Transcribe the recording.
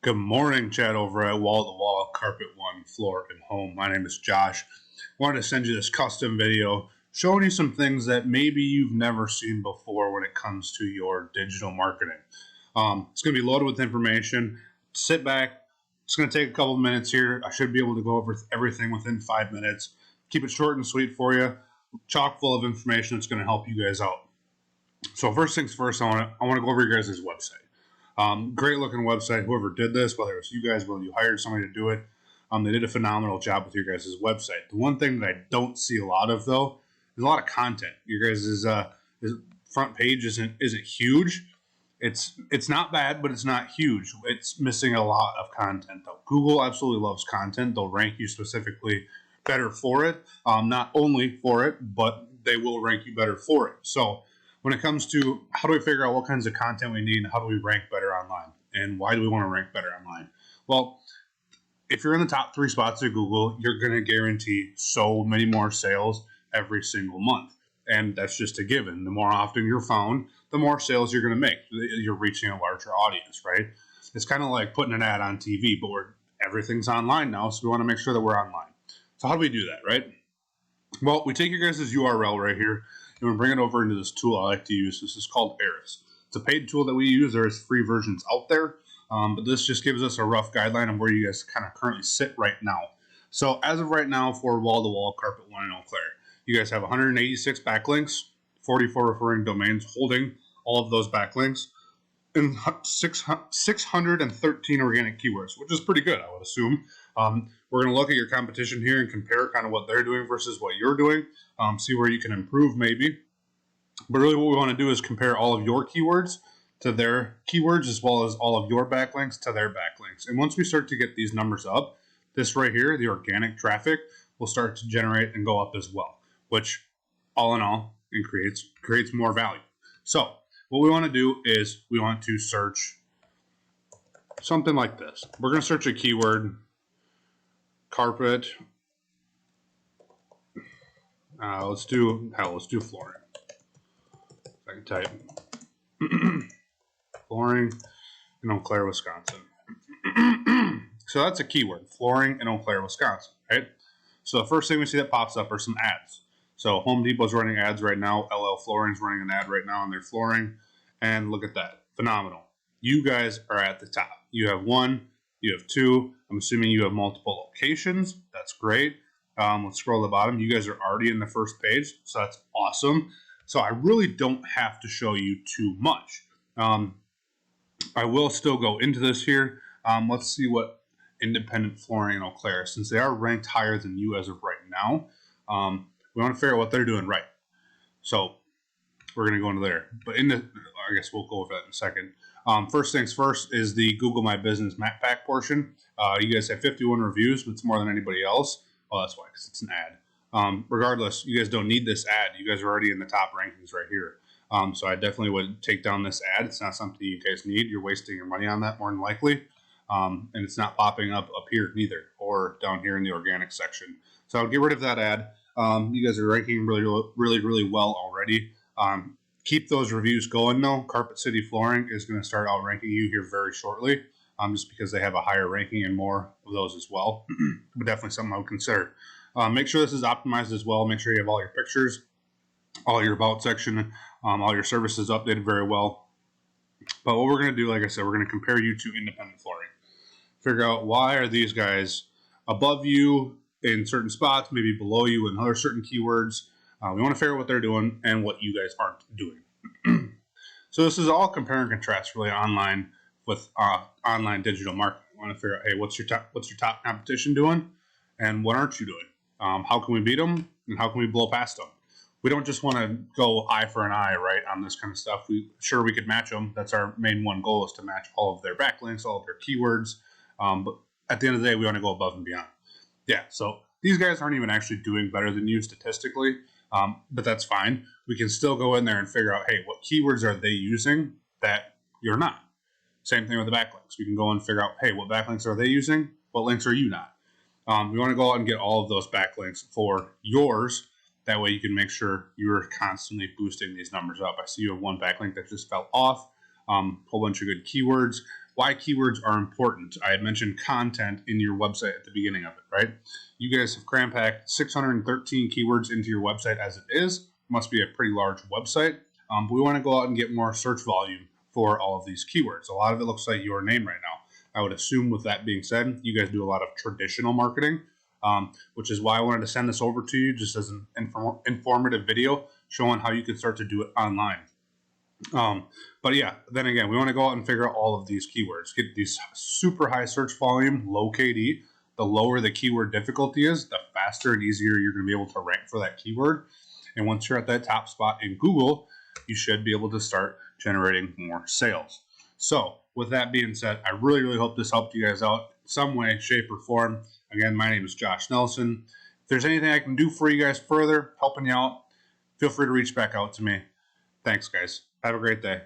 Good morning, Chad, over at Wall to Wall, Carpet One, Floor and Home. My name is Josh. Wanted to send you this custom video showing you some things that maybe you've never seen before when it comes to your digital marketing. It's going to be loaded with information. Sit back. It's going to take a couple of minutes here. I should be able to go over everything within 5 minutes. Keep it short and sweet for you. Chock full of information that's going to help you guys out. So first things first, I want to go over your guys' website. Great looking website. Whoever did this, whether it's you guys, whether you hired somebody to do it, they did a phenomenal job with your guys' website. The one thing that I don't see a lot of, though, is a lot of content. Your guys' front page isn't huge. It's not bad, but it's not huge. It's missing a lot of content, though. Google absolutely loves content. They'll rank you specifically better for it. Not only for it, but they will rank you better for it. So when it comes to how do we figure out what kinds of content we need and how do we rank better online and why do we want to rank better online? Well, if you're in the top 3 spots at Google, you're going to guarantee so many more sales every single month. And that's just a given. The more often you're found, the more sales you're going to make. You're reaching a larger audience, right? It's kind of like putting an ad on TV, but everything's online now, so we want to make sure that we're online. So how do we do that, right? Well, we take your guys' URL right here, and we bring it over into this tool I like to use. This is called Eris. It's a paid tool that we use. There's free versions out there, but this just gives us a rough guideline of where you guys kind of currently sit right now. So as of right now, for Wall-to-Wall, Carpet One, and Eau Claire, you guys have 186 backlinks, 44 referring domains holding all of those backlinks, and 613 organic keywords, which is pretty good, I would assume. We're going to look at your competition here and compare kind of what they're doing versus what you're doing, see where you can improve maybe. But really what we want to do is compare all of your keywords to their keywords as well as all of your backlinks to their backlinks. And once we start to get these numbers up, this right here, the organic traffic, will start to generate and go up as well, which all in all, it creates more value. So what we want to do is we want to search something like this. We're going to search a keyword, carpet. Let's do flooring. If I can type flooring in Eau Claire, Wisconsin. So that's a keyword, flooring in Eau Claire, Wisconsin, right? So the first thing we see that pops up are some ads. So Home Depot's running ads right now. LL Flooring's running an ad right now on their flooring. And look at that. Phenomenal. You guys are at the top. You have 1, you have 2. I'm assuming you have multiple locations. That's great. Let's scroll to the bottom. You guys are already in the first page, so that's awesome. So I really don't have to show you too much. I will still go into this here. Let's see what independent flooring in Eau Claire, since they are ranked higher than you as of right now, we want to figure out what they're doing right. So we're going to go into there. But I guess we'll go over that in a second. First things first is the Google My Business Map Pack portion. You guys have 51 reviews, but it's more than anybody else. Well, that's why, because it's an ad. Regardless, you guys don't need this ad. You guys are already in the top rankings right here. So I definitely would take down this ad. It's not something you guys need. You're wasting your money on that more than likely. And it's not popping up here neither, or down here in the organic section. So I'll get rid of that ad. You guys are ranking really well already. Keep those reviews going though. Carpet City Flooring is going to start outranking you here very shortly, just because they have a higher ranking and more of those as well. But definitely something I would consider. Make sure this is optimized as well. Make sure you have all your pictures, all your about section, all your services updated very well. But what we're going to do, like I said, we're going to compare you to independent flooring. Figure out why are these guys above you in certain spots, maybe below you in other certain keywords. We want to figure out what they're doing and what you guys aren't doing. So this is all compare and contrast really online with online digital marketing. We want to figure out, hey, what's your top competition doing and what aren't you doing? How can we beat them and how can we blow past them? We don't just want to go eye for an eye, right, on this kind of stuff. We could match them. That's our main one goal, is to match all of their backlinks, all of their keywords. But at the end of the day, we want to go above and beyond. Yeah, so these guys aren't even actually doing better than you statistically, but that's fine. We can still go in there and figure out, hey, what keywords are they using that you're not? Same thing with the backlinks. We can go and figure out, hey, what backlinks are they using? What links are you not? We want to go out and get all of those backlinks for yours. That way you can make sure you're constantly boosting these numbers up. I see you have one backlink that just fell off, whole bunch of good keywords. why keywords are important. I had mentioned content in your website at the beginning of it, right? You guys have cram-packed 613 keywords into your website as it is. Must be a pretty large website. But we want to go out and get more search volume for all of these keywords. A lot of it looks like your name right now. I would assume, with that being said, you guys do a lot of traditional marketing, which is why I wanted to send this over to you just as an informative video showing how you can start to do it online. But yeah, then again, we want to go out and figure out all of these keywords, get these super high search volume, low KD. The lower the keyword difficulty is, the faster and easier you're going to be able to rank for that keyword. And once you're at that top spot in Google, you should be able to start generating more sales. So with that being said, I really, really hope this helped you guys out in some way, shape, or form. Again, my name is Josh Nelson. If there's anything I can do for you guys further, helping you out, feel free to reach back out to me. Thanks, guys. Have a great day.